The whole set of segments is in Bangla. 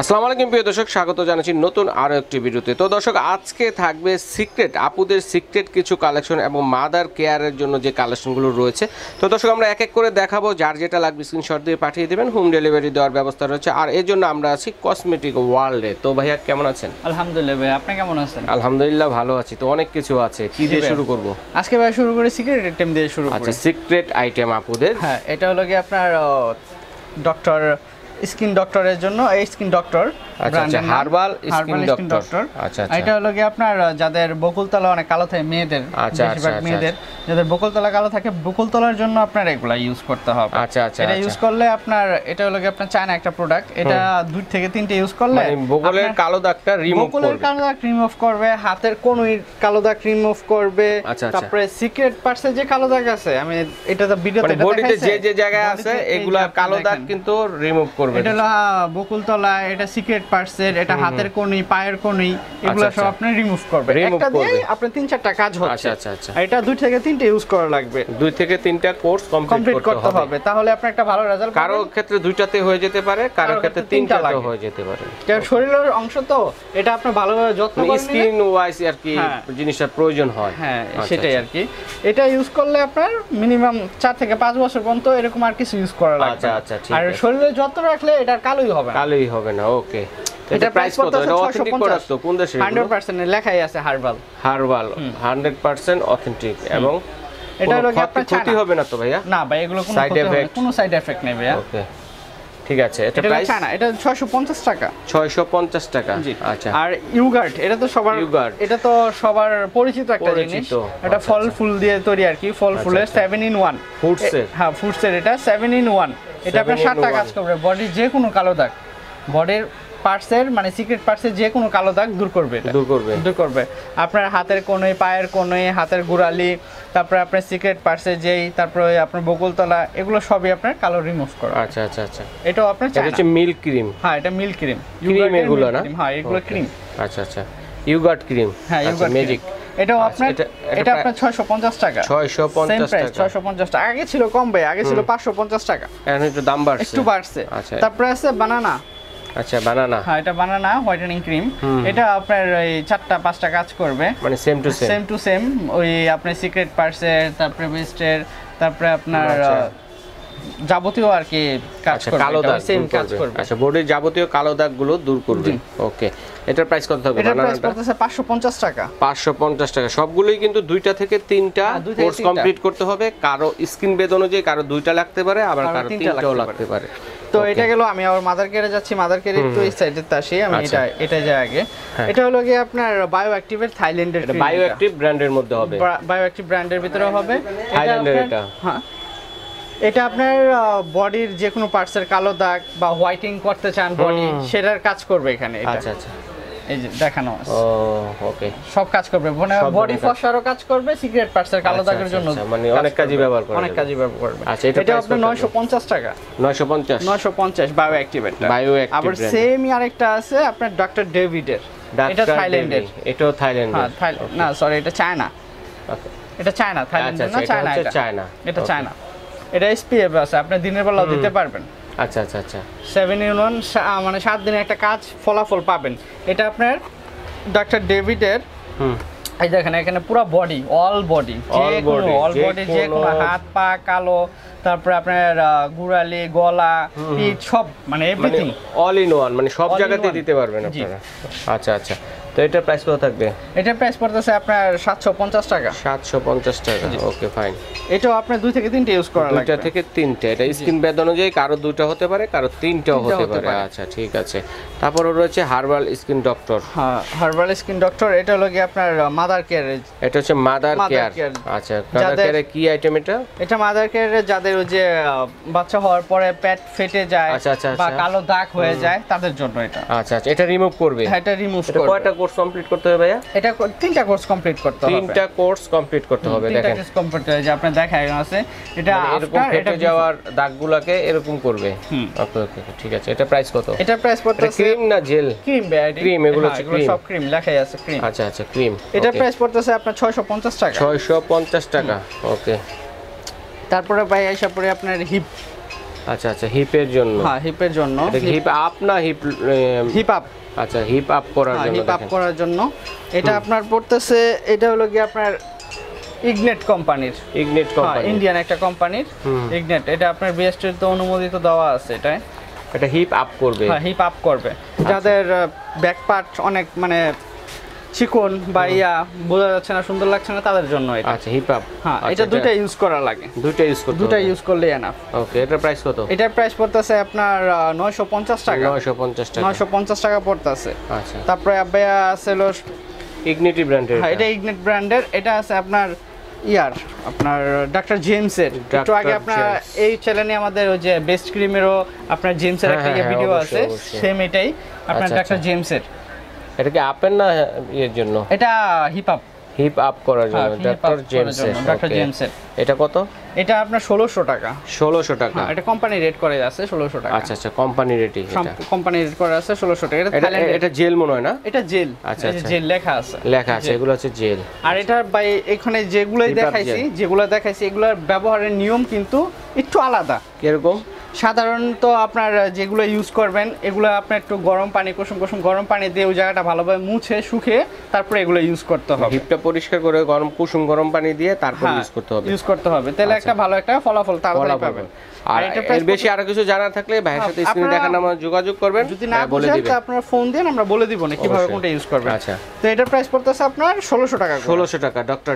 আসসালামু আলাইকুম প্রিয় দর্শক, স্বাগত জানাচ্ছি নতুন আরও একটি ভিডিওতে। তো দর্শক, আজকে থাকবে সিক্রেট আপুদের সিক্রেট কিছু কালেকশন এবং মাদার কেয়ারের জন্য যে কালেকশনগুলো রয়েছে। তো দর্শক, আমরা এক এক করে দেখাবো, যার যেটা লাগবে স্ক্রিনশট দিয়ে পাঠিয়ে দেবেন, হোম ডেলিভারি দেওয়ার ব্যবস্থা রয়েছে। আর এর জন্য আমরা আছি কসমেটিক ওয়ার্ল্ডে। তো ভাইয়া কেমন আছেন? আলহামদুলিল্লাহ ভাই, আপনি কেমন আছেন? আলহামদুলিল্লাহ ভালো আছি। তো অনেক কিছু আছে, কি দিয়ে শুরু করব? আজকে ভাই শুরু করি সিক্রেট আইটেম দিয়ে শুরু করি। আচ্ছা, সিক্রেট আইটেম আপুদের। হ্যাঁ, এটা হলো কি আপনার ডক্টর স্কিন ডক্টরের জন্য, এই স্কিন ডক্টর আচ্ছা, হার্বাল স্কিন ডক্টর। আচ্ছা, এটা হলো কি আপনার যাদের বকুলতলা অনেক কালো থাকে, মেয়েদের, বেশিরভাগ মেয়েদের যাদের বকুলতলা কালো থাকে, বকুলতলার জন্য আপনার এগুলা ইউজ করতে হবে। আচ্ছা, এটা ইউজ করলে আপনার, এটা হলো কি আপনার চায়না একটা প্রোডাক্ট, এটা 2 থেকে 3টে ইউজ করলে মানে বকুলের কালো দাগটা রিমুভ করবে। বকুলের কালো দাগ রিমুভ করবে, হাতের কোণের কালো দাগ রিমুভ করবে। তারপরে সিক্রেট পার্টসে যে কালো দাগ আছে, আমি এটা তো ভিডিওতে দেখাইছি, বডিতে যে জায়গায় আছে এগুলা কালো দাগ কিন্তু রিমুভ করবে। এটা হলো বকুলতলা, এটা সিক্রেট পার্টসের, এটা হাতের কোণি, পায়ের কোণি, এগুলো সব আপনি রিমুভ করবেন। একটা দিয়ে আপনি 3-4টা কাজ হচ্ছে। আচ্ছা, এটা 2 থেকে 3টে ইউজ করা লাগবে, 2 থেকে 3টা কোর্স কমপ্লিট করতে হবে, তাহলে আপনি একটা ভালো রেজাল্ট পাবেন। কারো ক্ষেত্রে 2টাতে হয়ে যেতে পারে, কারো ক্ষেত্রে 3টাতে হয়ে যেতে পারে। কারণ শরীরের অংশ তো, এটা আপনি ভালোভাবে যত্ন করে নিলে স্কিন ওয়াইজ আর কি জিনিসটা প্রয়োজন হয়। হ্যাঁ, সেটাই আর কি। এটা ইউজ করলে আপনার মিনিমাম 4 থেকে 5 বছর পর্যন্ত এরকম আর কিছু ইউজ করা লাগবে। আচ্ছা, ঠিক আর শরীরের যত্ন রাখলে এটা কালোই হবে না। ওকে। এটা প্রাইস কত? এটা অথেন্টিক প্রোডাক্ট তো? কোন দেশে? 100% লেখাই আছে হার্বাল 100% অথেন্টিক। এবং এটা হলো কি আপনার ক্ষতি হবে না তো ভাইয়া? না ভাই, এগুলো কোনো সাইড এফেক্ট নেই ভাইয়া। ওকে, ঠিক আছে। এটা প্রাইস না, এটা 650 টাকা। 650 টাকা। আচ্ছা। আর ইউগার্ট, এটা তো সবার পরিচিত একটা জিনিস। এটা ফল ফুল দিয়ে তৈরি আর কি, ফল ফুলের 7 in 1 ফুডসের। হ্যাঁ, ফুডসের এটা 7 in 1। এটা আপনার 7টা কাজ করবে, বডির যে কোনো কালো দাগ, বডির পার্টসের মানে সিক্রেট পার্টসের যে কোনো কালো দাগ দূর করবে। দূর করবে আপনার হাতের কোণে, পায়ের কোণে, হাতের গোড়ালি, তারপরে আপনার সিক্রেট পার্টসের যেই, তারপরে আপনার বকুলতলা, এগুলো সবই আপনার কালো রিমুভ করবে। আচ্ছা। এটাও আপনার এটা হচ্ছে মিল্ক ক্রিম। হ্যাঁ, এটা মিল্ক ক্রিম। এগুলো না? হ্যাঁ, এগুলো ক্রিম। আচ্ছা, ইউগার্ট ক্রিম। হ্যাঁ, ইউগার্ট ম্যাজিক। এটাও আপনার, এটা আপনার 650 টাকা। 650 টাকা। 650 টাকা। আগে ছিল কম ভাই, আগে ছিল 550 টাকা। এখন একটু দাম বাড়ছে। একটু বাড়ছে। আচ্ছা। তারপরে আছে বানানা। আচ্ছা, বানানা। হ্যাঁ, এটা বানানা হোয়াইটেনিং ক্রিম। এটা আপনার এই 4টা-5টা কাজ করবে, মানে সেম টু সেম ওই আপনার সিক্রেট পার্টসের, তারপরে বেস্টের, তারপরে আপনার যাবতীয় আর কি কাজ করবে, কালো দাগ সেম কাজ করবে। আচ্ছা, বডির যাবতীয় কালো দাগগুলো দূর করবে। ওকে, এটার প্রাইস কত হবে? এটার প্রাইস পড়তেছে 550 টাকা। 550 টাকা। সবগুলোই কিন্তু 2টা থেকে 3টা কোর্স কমপ্লিট করতে হবে। কারো স্কিন বেদ অনুযায়ী কারো 2টা লাগতে পারে, আবার কারো 3টাও লাগতে পারে। তো এটা গেল, আমি আবার মাদার কেয়ারে যাচ্ছি। মাদার কেয়ারে একটু এই সাইডে আসি, আমি এটা যাই আগে। এটা হলো কি আপনার বায়ো অ্যাক্টিভের থাইল্যান্ডের, বায়ো অ্যাক্টিভ ব্র্যান্ডের মধ্যে হবে, বায়ো অ্যাক্টিভ ব্র্যান্ডের ভিতরে হবে থাইল্যান্ডের এটা। হ্যাঁ, এটা আপনার বডির যে কোনো পার্টসের কালো দাগ বা হোয়াইটিং করতে চান বডি, সেটার কাজ করবে এখানে। আচ্ছা, এই যে দেখানো আছে। ওকে, সব কাজ করবে, মানে বডি ফসারও কাজ করবে, সিক্রেট পার্টসের কালো দাগের জন্য মানে অনেক কাজই ব্যবহার করবে। আচ্ছা, এটা আপনার 950 টাকা। 950 বায়ো অ্যাক্টিভ। আবার সেমই আরেকটা আছে আপনার ডক্টর ডেভিডের, এটা থাইল্যান্ডের। এটাও থাইল্যান্ড? না সরি, এটা চায়না। এটা চায়না, থাইল্যান্ড না, চায়না। এটা চায়না। এটা এসপিএফ আছে, আপনি দিনের বেলাও দিতে পারবেন। আচ্ছা। 7 in 1, মানে 7 দিনে একটা কাজ ফলাফল পাবেন। এটা আপনার ডক্টর ডেভিডের। এই দেখেন, এখানে পুরো বডি, অল বডি, যে কোনো হাত পা কালো, তারপরে আপনার গুড়ালি, গলা, পিঠ, সব মানে এভরিথিং অল ইন ওয়ান, মানে সব জায়গাতে দিতে পারবেন আপনারা। আচ্ছা। তো এটা প্রাইস কত থাকবে? এটা প্রাইস পড়তেছে আপনার 750 টাকা। 750 টাকা। ওকে, ফাইন। এটাও আপনার 2 থেকে 3টে ইউজ করা লাগবে। 2টা থেকে 3টে। এটা স্কিন বেদ অনুযায়ী কারো 2টা হতে পারে, কারো 3টাও হতে পারে। আচ্ছা, ঠিক আছে। তারপর রয়েছে হার্বাল স্কিন ডক্টর। হ্যাঁ, হার্বাল স্কিন ডক্টর। এটা হলো কি আপনার মাদার কেয়ার। এটা হচ্ছে মাদার কেয়ার। আচ্ছা, মাদার কেয়ারে কি আইটেম এটা? এটা মাদার কেয়ারে যাদের ওই যে বাচ্চা হওয়ার পরে পেট ফেটে যায় বা কালো দাগ হয়ে যায়, তাদের জন্য এটা। আচ্ছা, এটা রিমুভ করবে। হ্যাঁ, এটা রিমুভ করবে। কয়টা কোর্স কমপ্লিট করতে হবে ভাইয়া? এটা 3টা কোর্স কমপ্লিট করতে হবে। 3টা কোর্স কমপ্লিট করতে হবে। দেখেন, 3টা কোর্স কমপ্লিট হয়ে যায়, আপনি দেখায় আছে এটা এরকম ফেটে যাওয়ার দাগগুলোকে এরকম করবে। ওকে, ঠিক আছে। এটা প্রাইস কত? এটা প্রাইস পড়তেছে, ক্রিম না জেল? ক্রিম, এগুলো হচ্ছে ক্রিম, সব ক্রিম লেখাই আছে, ক্রিম। আচ্ছা, ক্রিম। এটা প্রাইস পড়তেছে আপনার 650 টাকা। 650 টাকা। ওকে। তারপরে ভাই আইসা পরে আপনার হিপ আচ্ছা আচ্ছা, হিপের জন্য। হ্যাঁ, হিপের জন্য। এটা হিপ আপ না হিপ আপ? আচ্ছা, হিপ আপ করার জন্য। হিপ আপ করার জন্য এটা আপনার পড়তেছে, এটা হলো কি আপনার ইগনেট কোম্পানির। ইগনেট কোম্পানি, ইন্ডিয়ান একটা কোম্পানির ইগনেট। এটা আপনার বিএসটির তো অনুমোদিত দেওয়া আছে এটা। এটা হিপ আপ করবে? হ্যাঁ, হিপ আপ করবে। যাদের ব্যাক পার্ট অনেক মানে চিকন বা বোঝা যাচ্ছে না, সুন্দর লাগছে না, তাদের জন্য এটা। আচ্ছা, হিপ আপ। হ্যাঁ, এটা দুটো ইউজ করা লাগে। দুটো ইউজ করতে, দুটো ইউজ করলে এনাফ। ওকে, এটার প্রাইস কত? এটার প্রাইস পড়তেছে আপনার 950 টাকা। 950 টাকা। 950 টাকা পড়তেছে। আচ্ছা, তারপরে আছে হলো ইগনিটি ব্র্যান্ডের। হ্যাঁ, এটা ইগনিট ব্র্যান্ডের। এটা আছে আপনার আপনার ডক্টর জেমসের। একটু আগে আপনার এই চ্যানেলে আমাদের ওই যে বেস্ট ক্রিমেরও আপনার জেমসের একটা ভিডিও আছে, সেম এটাই আপনার ডক্টর জেমসের। এটা কি আপের না এর জন্য? এটা হিপ আপ, হিপ আপ করার জন্য ডক্টর জেমসের। ডক্টর জেমসের। এটা কত? এটা আপনার 1600 টাকা। 1600 টাকা। এটা কোম্পানি রেট করে আছে 1600 টাকা। আচ্ছা আচ্ছা, কোম্পানি রেটই এটা। কোম্পানি রেট করে আছে 1600 টাকা। এটা জেল মনে হয় না? এটা জেল। আচ্ছা আচ্ছা, জেল লেখা আছে, লেখা আছে, এগুলো হচ্ছে জেল। আর এটা ভাই এখানে যেগুলো দেখাইছি এগুলোর ব্যবহারের নিয়ম কিন্তু একটু আলাদা। কিরকম? সাধারণত আপনার যেগুলো ইউজ করবেন এগুলো আপনার একটু গরম পানি, কুসুম গরম পানি দিয়ে ওই জায়গাটা ভালোভাবে মুছে শুকিয়ে তারপরে এগুলো ইউজ করতে হবে। হিপটা পরিষ্কার করে কুসুম গরম পানি দিয়ে তারপর ইউজ করতে হবে। তাহলে একটা ভালো একটা ফলাফল তাড়াতাড়ি পাবেন। আর এর বেশি আরো কিছু জানার থাকলে ভাইয়ের সাথে স্ক্রিনে দেখানো নাম্বার যোগাযোগ করবেন। যদি না বলে দিবেন তো আপনারা ফোন দেন, আমরা বলে দিব না কিভাবে কোনটা ইউজ করবেন। আচ্ছা, তো এটার প্রাইস পড়তেছে আপনার 1600 টাকা। 1600 টাকা ডক্টর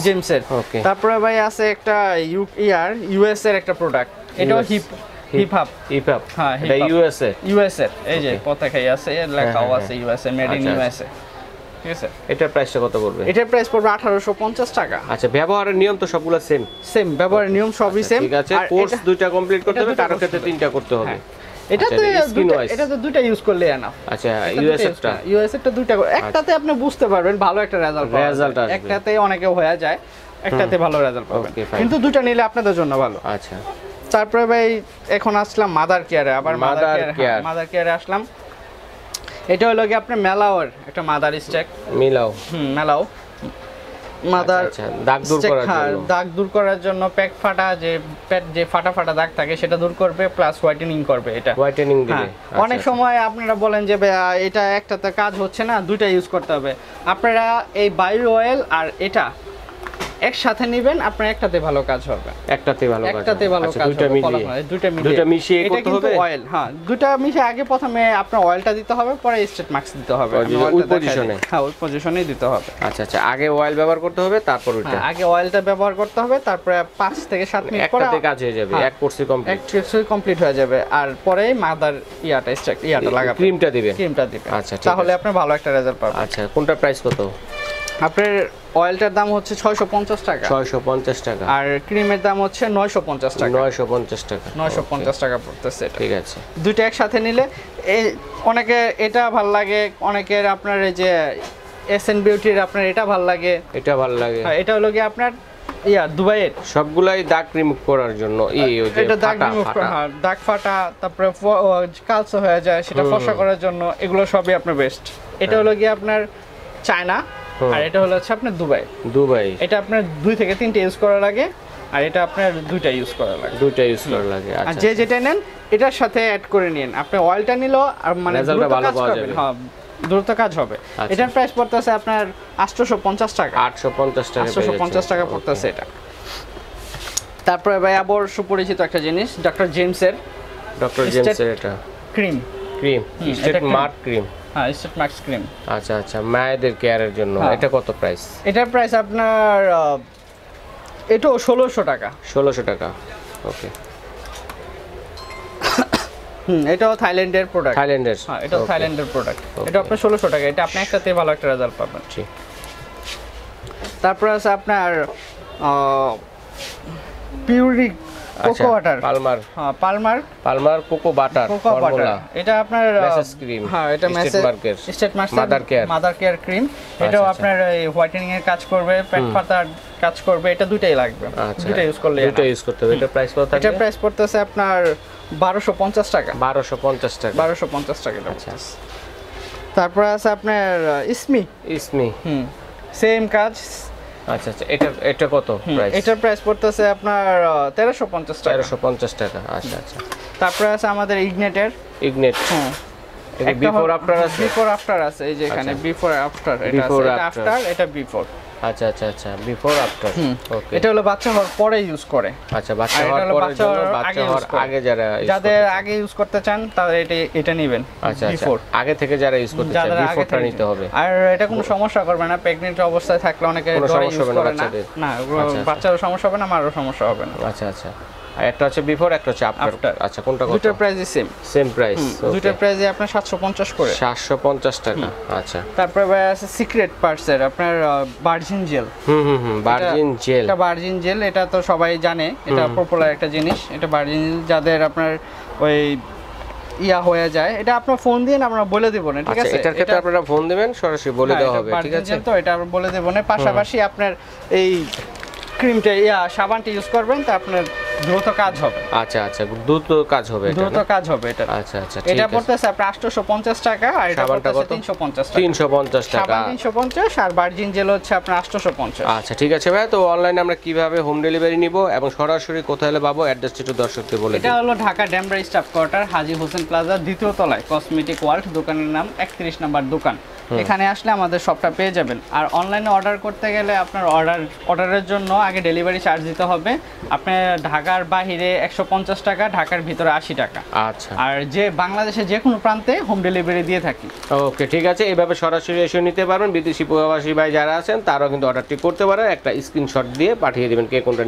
জেমসের। ওকে। তারপরে ভাই আছে একটা ইউএস এর একটা প্রোডাক্ট। এটাও হিপ আপ। হ্যাঁ, এটা ইউএস এর। এই যে পতাকাই আছে, লেখাও আছে ইউএসএ, মেড ইন ইউএসএ। ঠিক আছে। এটার প্রাইসটা কত পড়বে? এটার প্রাইস পড়বে 1850 টাকা। আচ্ছা, ব্যবহারের নিয়ম তো সবগুলো সেম? ব্যবহারের নিয়ম সবই সেম। ঠিক আছে, কোর্স দুইটা কমপ্লিট করতে হবে, কারো ক্ষেত্রে তিনটা করতে হবে। এটাতে দুইটা ইউজ করলে এনাফ। আচ্ছা, ইউএস এরটা দুইটা, একটাতে আপনি বুঝতে পারবেন ভালো একটা রেজাল্ট পাবেন, একটাতে অনেকে হয়ে যায়, একটাতে ভালো রেজাল্ট পাবেন, কিন্তু দুইটা নিলে আপনাদের জন্য ভালো। আচ্ছা, তারপরে ভাই এখন আসলাম মাদার কেয়ারে। আবার মাদার কেয়ারে আসলাম। এটা হলো কি আপনার মেলাওর একটা মাদার স্ট্যাক। মেলাও মাদার দাগ দূর করার জন্য, পেট যে ফাটা দাগ থাকে সেটা দূর করবে, প্লাস হোয়াইটেনিং করবে। এটা হোয়াইটেনিং দিবে। অনেক সময় আপনারা বলেন যে এটা একটাতে কাজ হচ্ছে না, দুইটা ইউজ করতে হবে। আপনারা এই বায়ো অয়েল আর এটা একসাথে নেবেন, আপনার একটাতে ভালো কাজ হবে। একটাতে ভালো কাজ দুইটা মিশিয়ে করতে হবে। অয়েল, হ্যাঁ, দুইটা মিশিয়ে আগে প্রথমে আপনার অয়েলটা দিতে হবে, পরে স্টেট মার্কস দিতে হবে। ওই পজিশনে? হ্যাঁ, ওই পজিশনেই দিতে হবে। আচ্ছা আচ্ছা, আগে অয়েল ব্যবহার করতে হবে, তারপর ওইটা। আগে অয়েলটা ব্যবহার করতে হবে, তারপরে 5 থেকে 7 মিনিট পরে একটাতে কাজ হয়ে যাবে, এক কোর্সে কমপ্লিট হয়ে যাবে। আর পরে মাদার লাগাবে, ক্রিমটা দিবে। আচ্ছা, তাহলে আপনি ভালো একটা রেজাল্ট পাবেন। আচ্ছা, কোনটা প্রাইস কত? আপনার অয়েলটার দাম হচ্ছে 650 টাকা। 650 টাকা। আর ক্রিমের দাম হচ্ছে 950 টাকা। 950 টাকা পড়তেছে। ঠিক আছে, দুইটা একসাথে নিলে অনেকে এটা ভালো লাগে, অনেকের আপনার এই যে এসএন বিউটির আপনার এটা ভালো লাগে। হ্যাঁ, এটা হলো কি আপনার দুবাইয়ের সবগুলাই দাগ রিমুভ করার জন্য। এটা দাগ রিমুভ করা, দাগ ফাটা, তারপরে কালচে হয়ে যায় সেটা ফর্সা করার জন্য, এগুলো সবই আপনার বেস্ট। এটা হলো কি আপনার চায়না, আর এটা হলো আপনার দুবাই। এটা আপনার 2 থেকে 3টে ইউজ করা লাগে, আর এটা আপনার দুইটা ইউজ করা লাগে। আর যে যেটা নেন এটার সাথে অ্যাড করে নিন। আপনি অয়েলটা নিলো আর মানে দ্রুত কাজ হবে। এটার প্রাইস পড়তেছে আপনার 850 টাকা। 850 টাকা পড়তেছে এটা। তারপরে ভাই আবার সুপরিচিত একটা জিনিস, ডক্টর জেমসের এটা ক্রিম। হ্যাঁ, স্টেট মার্কস ক্রিম। আচ্ছা আচ্ছা, মায়েদের কেয়ারের জন্য। এটা কত প্রাইস? এটার প্রাইস আপনার এটাও 1600 টাকা। 1600 টাকা, ওকে। এটাও থাইল্যান্ডের প্রোডাক্ট। হ্যাঁ, এটাও থাইল্যান্ডের প্রোডাক্ট। এটা আপনার 1600 টাকা। এটা আপনি একটাতে ভালো একটা রেজাল্ট পাবেন। তারপর আছে আপনার puree cocoa butter. Palmer cocoa butter formula. এটা আপনার ক্রিম। হ্যাঁ, এটা state marks mother care cream. এটাও আপনার হোয়াইটেনিং এর কাজ করবে, পেট ফাটার কাজ করবে। এটা দুইটাই লাগবে, দুইটা ইউজ করতে হবে। এটা প্রাইস কত থাকবে? এটা প্রাইস পড়তেছে আপনার 1250 টাকা। 1250 টাকা। আচ্ছা, তারপর আছে আপনার ইসমি। সেম কাজ, আচ্ছা আচ্ছা, এটা কত প্রাইস? এটার প্রাইস পড়তেছে আপনার 1350 টাকা। 1350 টাকা। আচ্ছা আচ্ছা। তারপরে আছে আমাদের ইগনেট এটা বিফোর আফটার আছে? বিফোর আফটার আছে, এই যে এখানে বিফোর আফটার, এটা আছে, এটা আফটার, এটা বিফোর। আচ্ছা আচ্ছা আচ্ছা, বিফোর আফটার। ওকে, এটা হলো বাচ্চা হওয়ার পরে ইউজ করে। আচ্ছা, বাচ্চা হওয়ার পরে জন্য, বাচ্চা হওয়ার আগে যাদের আগে ইউজ করতে চান তারা এটা নেবেন। আচ্ছা আচ্ছা, আগে থেকে যারা ইউজ করতে চান বিফোরটা নিতে হবে। আর এটা কোনো সমস্যা করবে না, প্রেগন্যান্ট অবস্থায় থাকলে অনেকে সমস্যা হবে না বাচ্চাদের? না, বাচ্চারও সমস্যা হবে না, মারও সমস্যা হবে না। আচ্ছা আচ্ছা, আর একটা হচ্ছে বিফোর, একটা হচ্ছে আফটার। আচ্ছা, কোনটা কত? দুটোর প্রাইসই সেম প্রাইস। দুটোর প্রাইসই আপনার 750 করে। 750 টাকা। আচ্ছা, তারপরে আছে সিক্রেট পার্টসের আপনার ভার্জিন জেল। Virgin gel. এটা ভার্জিন জেল, এটা তো সবাই জানে, এটা পপুলার একটা জিনিস। এটা ভার্জিন যাদের আপনার ওই ইয়া হয়ে যায়, এটা আপনার ফোন দিয়ে আমরা বলে দেব না, ঠিক আছে? এটার ক্ষেত্রে আপনারা ফোন দিবেন, সরাসরি বলে দেওয়া হবে, ঠিক আছে? তো এটা আমরা বলে দেব না। পাশাপাশি আপনার এই ক্রিমটা সাবানটা ইউজ করবেন, তা আপনার দ্রুত কাজ হবে। আচ্ছা আচ্ছা, দ্রুত কাজ হবে, দ্রুত কাজ হবে এটা। আচ্ছা আচ্ছা, এটা পড়তেছে আপনার 850 টাকা, আর এটা পড়তেছে 350 টাকা। 350 টাকা। সাবান 350 আর ভার্জিন জেল হচ্ছে আপনার 850। আচ্ছা, ঠিক আছে ভাই। তো অনলাইনে আমরা কিভাবে হোম ডেলিভারি নিব এবং সরাসরি কোথায় হলে পাবো, অ্যাড্রেসটা একটু দর্শকদের বলে দিন। এটা হলো ঢাকা ডেমরা স্টাফ কোয়ার্টার, হাজী হোসেন প্লাজা, দ্বিতীয় তলায়, কসমেটিক ওয়ার্ল্ড, দোকানের নাম 31 নাম্বার দোকান। এখানে আসলে আমাদের শপটা পেয়ে যাবেন। আর অনলাইনে অর্ডার করতে গেলে আপনার অর্ডারের জন্য আগে ডেলিভারি চার্জ দিতে হবে। আপনার ঢাকার বাইরে 150 টাকা, ঢাকার ভিতরে 80 টাকা। আচ্ছা, আর যে বাংলাদেশের যে কোনো প্রান্তে হোম ডেলিভারি দিয়ে থাকি। ওকে, ঠিক আছে। এইভাবে সরাসরি এসে নিতে পারবেন। বিদেশি প্রবাসী ভাই যারা আছেন তারাও কিন্তু অর্ডারটি করতে পারেন, একটা স্ক্রিনশট দিয়ে পাঠিয়ে দিবেন কে কোনটা